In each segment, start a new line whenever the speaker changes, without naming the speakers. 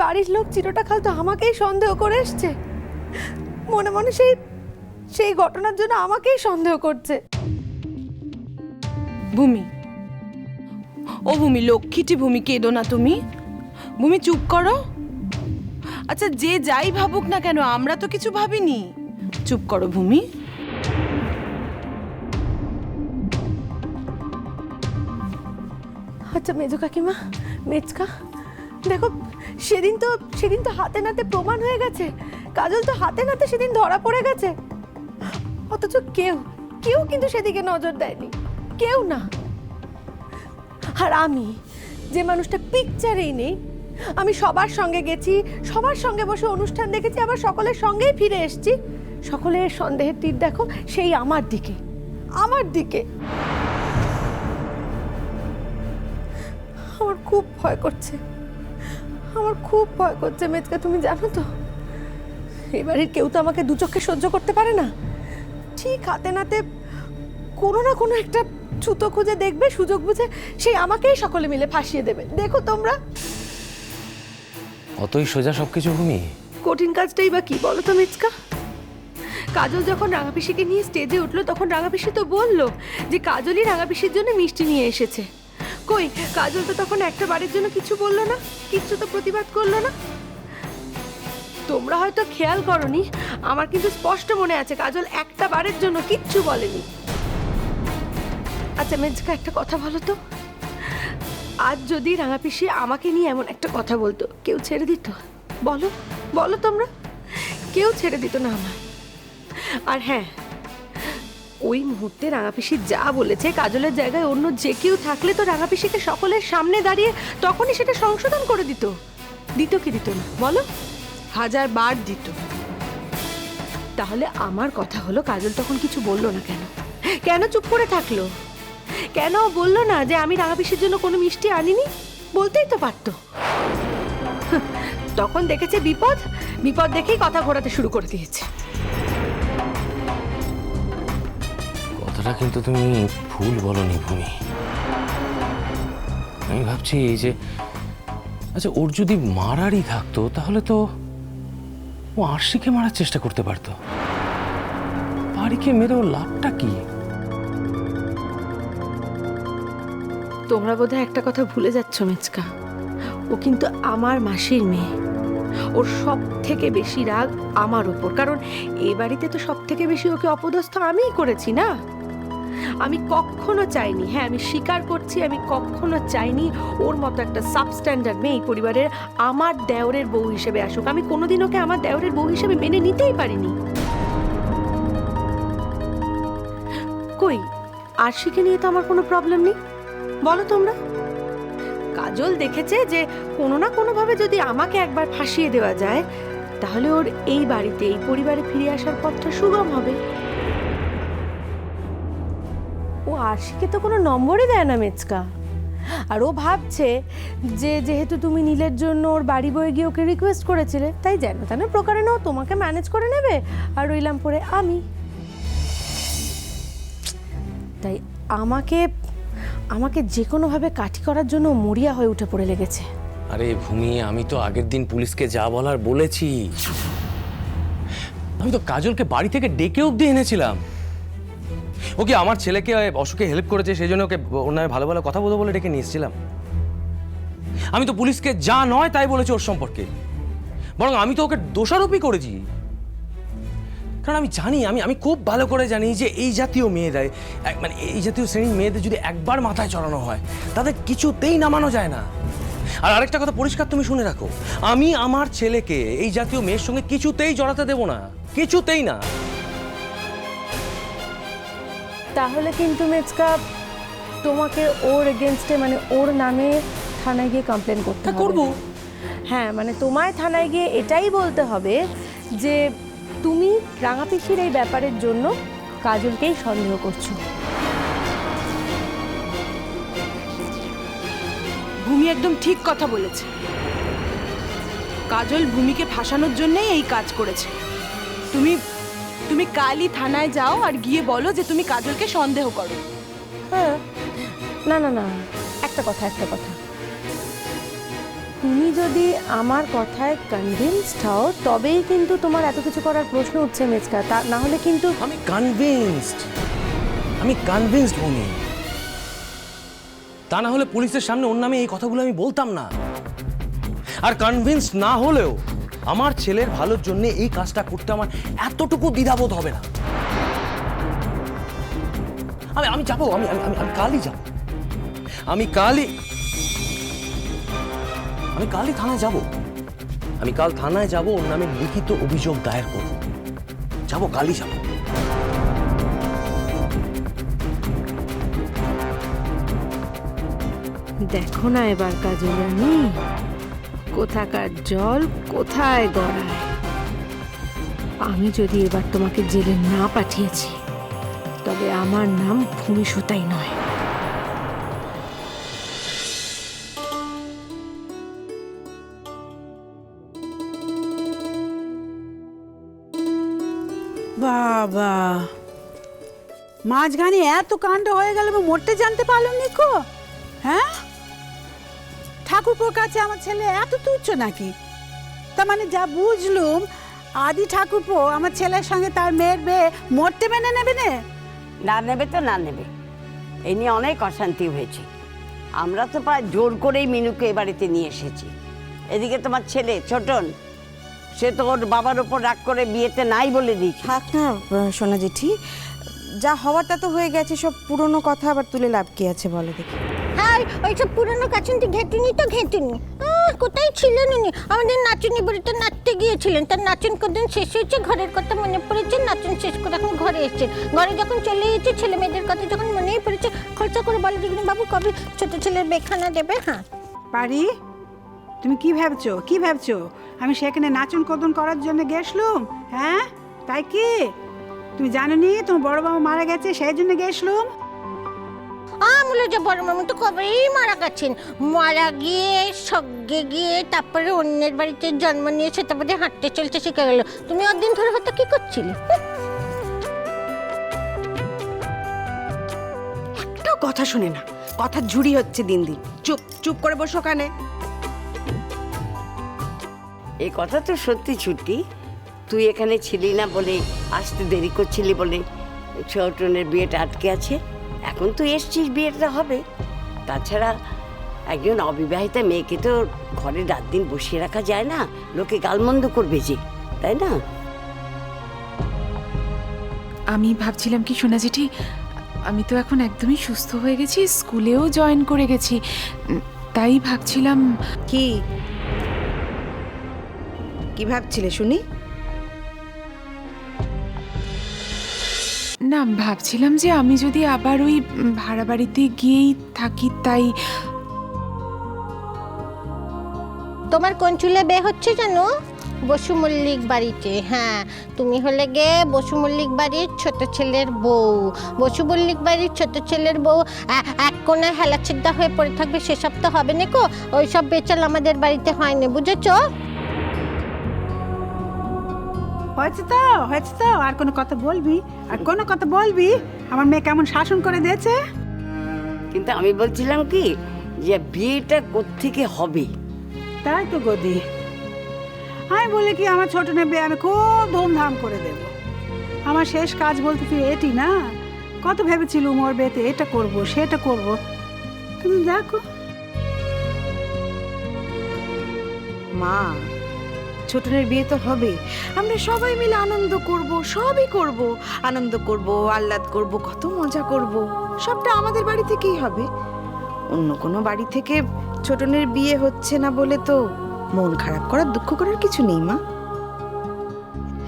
বাড়ির লোক চিরটা খাল তো আমাকেই সন্দেহ করে এসছে, মনে মনে সেই সেই ঘটনার জন্য আমাকেই সন্দেহ করছে।
ভূমি, ও ভূমি, লক্ষ্মীটি ভূমি, কেঁদো না তুমি। ভূমি চুপ করো। আচ্ছা যে যাই ভাবুক না কেন, আমরা তো কিছু ভাবিনি। চুপ করো ভূমি।
আচ্ছা মেজো কাকিমা, মেচকা, দেখো সেদিন তো হাতে নাতে প্রমাণ হয়ে গেছে, কাজল তো হাতে নাতে সেদিন ধরা পড়ে গেছে, অথচ কেউ কেউ কিন্তু সেদিকে নজর দেয়নি, কেউ না। আর আমি যে মানুষটা পিকচারেই নেই, আমি সবার সঙ্গে গেছি, সবার সঙ্গে বসে অনুষ্ঠান দেখেছি, আবার সকলের সঙ্গেই ফিরে এসেছি, সকলের সন্দেহের তীর দেখো সেই আমার দিকে, আমার দিকে। আমার খুব ভয় করছে, আমার খুব ভয় করছে মেজকা, তুমি জানো তো এবারের কেউ তো আমাকে দু চোখে সহ্য করতে পারে না, ঠিক হাতে নাতে কোনো না কোনো একটা ছুতো খুঁজে দেখবে, সুযোগ বুঝে সেই আমাকেই সকলে মিলে ফাঁসিয়ে দেবে। দেখো তোমরা।
অতই সোজা সবকিছু ভূমি?
কঠিন কাজটাই বা কি বলো তো মেজকা? কাজল যখন রাঙাপিসিকে নিয়ে স্টেজে উঠলো তখন রাঙাপিসি তো বললো যে কাজলই রাঙাপিসির জন্য মিষ্টি নিয়ে এসেছে। কই কাজল তো তখন একটা বারের জন্য কিছু বললো না, কিচ্ছু তো প্রতিবাদ করলো না। তোমরা হয়তো খেয়াল করনি, আমার কিন্তু স্পষ্ট মনে আছে কাজল একটা বারের জন্য কিচ্ছু বলেনি। আচ্ছা মেজকা একটা কথা বলো তো, আজ যদি রাঙাপিসি আমাকে নিয়ে এমন একটা কথা বলতো, কেউ ছেড়ে দিত? বলো বলো তোমরা, কেউ ছেড়ে দিত না আমার। আর হ্যাঁ, ওই মুহূর্তে রাঙাপিসি যা বলেছে কাজলের জায়গায় অন্য যে কেউ থাকলে তো রাঙাপিসিকে সকলের সামনে দাঁড়িয়ে তখনই সেটা সংশোধন করে দিত। দিত কি দিত না বলো? 1000 বার দিত। তাহলে আমার কথা হলো কাজল তখন কিছু বললো না কেন? কেন চুপ করে থাকলো? কেন বললো না যে আমি রাঙাপিসির জন্য কোনো মিষ্টি আনিনি? বলতেই তো পারতো। তখন দেখেছে বিপদ, বিপদ দেখেই কথা ঘোরাতে শুরু করে দিয়েছে।
কথাটা কিন্তু তুমি ভুল বলনি ভূমি। আমি ভাবছি এই যে, আচ্ছা ওর যদি মারারই থাকতো তাহলে তো ও আরশিকে মারার চেষ্টা করতে পারতো। বাড়িকে মেরে ওর লাভটা কি?
তোমরা বোধহয় একটা কথা ভুলে যাচ্ছ মেচকা, ও কিন্তু আমার মাসির মেয়ে। ওর সব থেকে বেশি রাগ আমার ওপর, কারণ এ বাড়িতে তো সব থেকে বেশি ওকে অপদস্থ আমিই করেছি না। আমি কখনো চাইনি, হ্যাঁ আমি স্বীকার করছি, আমি কখনো চাইনি ওর মতো একটা সাবস্ট্যান্ডার্ড মেয়ে এই পরিবারের আমার দেওরের বউ হিসেবে আসুক। আমি কোনোদিন ওকে আমার দেওরের বউ হিসেবে মেনে নিতেই পারিনি। কই আরশিকে নিয়ে তো আমার কোনো প্রবলেম নেই, বলো তোমরা? কাজল দেখেছে যে কোনো না কোনোভাবে যদি আমাকে একবার ফাঁসিয়ে দেওয়া যায় তাহলে ওর এই বাড়িতে এই পরিবারে ফিরে আসার পথটা সুগম হবে। ও আরশিকে তো কোনো নম্বরই দেয় না মেচকা, আর ও ভাবছে যে যেহেতু তুমি নীলের জন্য ওর বাড়ি বয়ে গিয়ে ওকে রিকোয়েস্ট করেছিলে, তাই যেন তেন প্রকারে নাও তোমাকে ম্যানেজ করে নেবে, আর রইলাম পরে আমি। তাই আমাকে আমাকে যে কোনোভাবে কাঠি করার জন্য মরিয়া হয়ে উঠে পড়ে লেগেছে।
আরে ভূমি, আমি তো আগের দিন পুলিশকে যা বলার বলেছি। আমি তো কাজলকে বাড়ি থেকে ডেকে অব্দি এনেছিলাম। ওকে আমার ছেলেকে অসুখে হেল্প করেছে সেই জন্য ওকে ওর নামে ভালো ভালো কথা বলবো বলে ডেকে নিয়ে এসেছিলাম। আমি তো পুলিশকে যা নয় তাই বলেছি ওর সম্পর্কে, বরং আমি তো ওকে দোষারোপই করেছি। কারণ আমি জানি, আমি খুব ভালো করে জানি যে এই জাতীয় মেয়েরাই, মানে এই জাতীয় শ্রেণীর মেয়েদের যদি একবার মাথায় চড়ানো হয় তাদের কিছুতেই নামানো যায় না। আর আরেকটা কথা পরিষ্কার তুমি শুনে রাখো, আমি আমার ছেলেকে এই জাতীয় মেয়ের সঙ্গে কিছুতেই জড়াতে দেব না, কিছুতেই না।
তাহলে কিন্তু মেচকা তোমাকে ওর এগেনস্টে মানে ওর নামে থানায় গিয়ে কমপ্লেন করতে হবে।
করব।
হ্যাঁ মানে তোমায় থানায় গিয়ে এটাই বলতে হবে যে তুমি রাঙাপিসির এই ব্যাপারের জন্য কাজলকেই সন্দেহ করছো।
ভূমি একদম ঠিক কথা বলেছে। কাজল ভূমিকে ফাঁসানোর জন্যই এই কাজ করেছে। তুমি তুমি কালই থানায় যাও আর গিয়ে বলো যে তুমি কাজলকে সন্দেহ করো।
হ্যাঁ, না না না, একটা কথা তুমি যদি আমার কথায় কনভিন্সড হও তবেই কিন্তু তোমার এত কিছু করার প্রশ্ন উঠছে মেজকা, তা না হলে কিন্তু
আমি কনভিন্সড ভূমি। তা না হলে পুলিশের সামনে ওর নামে এই কথাগুলো আমি বলতাম না। আর কনভিন্সড না হলেও আমার ছেলের ভালোর জন্য এই কাজটা করতে আমার এতটুকু দ্বিধাবোধ হবে না। আমি যাবো, আমি কালই যাব। আমি কালই থানায় যাব। আমি কাল থানায় যাব, ওর নামে লিখিত অভিযোগ দায়ের করব। কালই যাব।
দেখো না এবার কাজল রানী, কোথাকার জল কোথায় গড়ায়। আমি যদি এবার তোমাকে জেলে না পাঠিয়েছি তবে আমার নাম ভূমি সুতাই নয়।
বাবা, মাঝখানে এত কাণ্ড হয়ে গেল, মোটে জানতে পারলাম নি কো। হ্যাঁ, ঠাকুরপোর কাছে আমার ছেলে এত তুচ্ছ নাকি? তার মানে যা বুঝলুম, আদি ঠাকুরপো আমার ছেলের সঙ্গে তার মেয়ের বিয়ে মোটে মেনে নেবে না।
না নেবে তো না নেবে, এই নিয়ে অনেক অশান্তি হয়েছে। আমরা তো প্রায় জোর করেই মিনুকে এ বাড়িতে নিয়ে এসেছি। এদিকে তোমার ছেলে ছোটন, সে তো ওর বাবার ওপর রাগ করে বিয়েতে নাই বলে দিয়েছে।
থাক না সোনা জেঠি, যা হওয়ার তা তো হয়ে গেছে। সব পুরনো কথা আবার তুলে লাভ কি আছে বলো দেখি।
হ্যাঁ, ওইসব পুরনো কাচুনটি ঘেটুনি তো ঘেটুনি। কোথায় ছিলেন উনি? আমাদের নাচুনি বাড়িতে নাচতে গিয়েছিলেন, তার নাচন কদিন শেষ হয়েছে, ঘরের কথা মনে পড়েছে, নাচন শেষ করে এখন ঘরে এসেছেন। ঘরে যখন চলে এসেছে, ছেলে মেয়েদের কথা যখন মনেই পড়েছে, খরচা করে বলে দিলেন বাবু কবে ছোট ছেলের বেখানা দেবে। হ্যাঁ
পারি, তুমি কি ভাবছো আমি সেখানে নাচন কদন করার জন্য গেছলুম? হ্যাঁ, তাই কি তুমি জানো নি তোমার বড় বাবা মারা গেছে, সেই জন্য গেছলুম?
আমলে যে বড় মামু তো কবেই মারা গেছেন। মারা গিয়ে সঙ্গে গিয়ে তারপরে অন্যের বাড়িতে জন্ম নিয়েছে, তারপরে হাঁটতে চলতে শিখে গেল। তুমি অদিন ধরে হয়তো কি করছিলে?
একটাও কথা শুনে না, কথা ঝুড়ি হচ্ছে দিন দিন। চুপ চুপ করে বসো কানে।
এই কথা তো সত্যি ছুটি, তুই এখানে ছিলি না বলে, আসতে দেরি করছিলি বলে ছোটনের বিয়েটা আটকে আছে। এখন তুই এসছিস, বিয়েটা হবে। তাছাড়া একজন অবিবাহিতা মেয়েকে তো ঘরে রাত দিন বসিয়ে রাখা যায় না, লোকে গালমন্দ করবে যে, তাই না?
আমি ভাবছিলাম কি সোনা জেঠি, আমি তো এখন একদমই সুস্থ হয়ে গেছি, স্কুলেও জয়েন করে গেছি, তাই ভাবছিলাম।
কি কি ভাবছিলে শুনি?
না, ভাবছিলাম যে আমি যদি আবার ওই ভাড়া বাড়িতে গিয়েই থাকি, তাই।
তোমার কোন চুলে বিয়ে হচ্ছে জানো? বসু মল্লিক বাড়িতে। হ্যাঁ, তুমি হলে গে বসু মল্লিক বাড়ির ছোট ছেলের বউ। বসু মল্লিক বাড়ির ছোট ছেলের বউ এক কোণে হেলাচ্ছিদ্দা হয়ে পড়ে থাকবে, সেসব তো হবে না কো। ওইসব বেচাল আমাদের বাড়িতে হয়নি, বুঝেছো?
হয়েছে তো, আর কোনো কথা বলবি? আমার মেয়ে কেমন শাসন করে দিয়েছে।
কিন্তু আমি বলছিলাম কি, যে বিয়েটা কোত্থেকে হবে?
তাই তো গদি, আমি বলি কি আমার ছোটনের বিয়ে আমি খুব ধুমধাম করে দেব। আমার শেষ কাজ বলতে তুই এটি না, কত ভেবেছিলুম ওর বিয়েতে এটা করব সেটা করব, কিন্তু দেখো।
মা, ছোটনের বিয়ে তো হবে, আমরা সবাই মিলে আনন্দ করব, সবই করব, আনন্দ করব, আহ্লাদ করব, কত মজা করব। সবটা আমাদের বাড়ি থেকেই হবে। অন্য কোনো বাড়ি থেকে ছোটনের বিয়ে হচ্ছে না বলে তো মন খারাপ করার, দুঃখ করার কিছু নেই মা।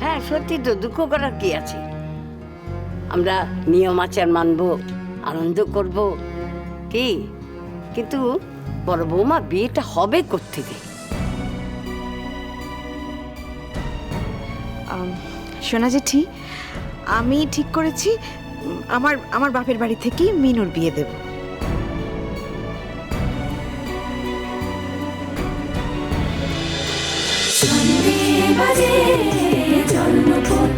হ্যাঁ সত্যি তো, দুঃখ করার কি আছে? আমরা নিয়ম আচার মানবো, আনন্দ করব কি, কিন্তু বড় বৌমা বিয়েটা হবে কোত্থেকে?
সোনা জেঠি, আমি ঠিক করেছি আমার বাপের বাড়ি থেকেই মিনুর বিয়ে দেব।
জন্মপথ